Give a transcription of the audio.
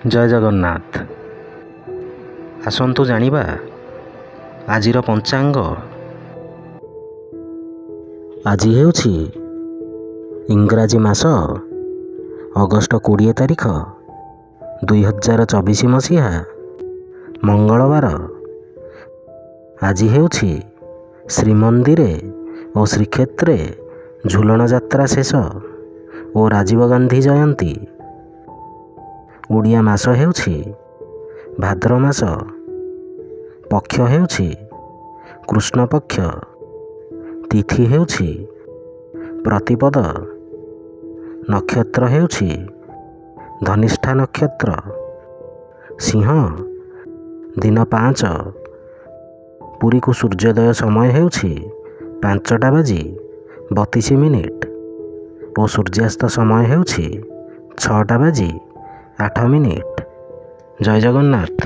ଜୟ ଜଗନ୍ନାଥ। ଆସନ୍ତୁ ଜାଣିବା ଆଜିର ପଞ୍ଚାଙ୍ଗ। ଆଜି ହେଉଛି ଇଂରାଜୀ ମାସ ଅଗଷ୍ଟ 20 ତାରିଖ 2024 ମସିହା ମଙ୍ଗଳବାର। ଆଜି ହେଉଛି ଶ୍ରୀମନ୍ଦିରେ ଓ ଶ୍ରୀକ୍ଷେତ୍ରରେ ଝୁଲଣ ଯାତ୍ରା ଶେଷ ଓ ରାଜୀବ ଗାନ୍ଧୀ ଜୟନ୍ତୀ। ଓଡ଼ିଆ ମାସ ହେଉଛି ଭାଦ୍ର ମାସ, ପକ୍ଷ ହେଉଛି କୃଷ୍ଣପକ୍ଷ, ତିଥି ହେଉଛି ପ୍ରତିପଦ, ନକ୍ଷତ୍ର ହେଉଛି ଧନିଷ୍ଠା ନକ୍ଷତ୍ର। ସିଂହ ଦିନ 5, ପୁରୀକୁ ସୂର୍ଯ୍ୟୋଦୟ ସମୟ ହେଉଛି 5:32 ଓ ସୂର୍ଯ୍ୟାସ୍ତ ସମୟ ହେଉଛି 6:08। ଜୟ ଜଗନ୍ନାଥ।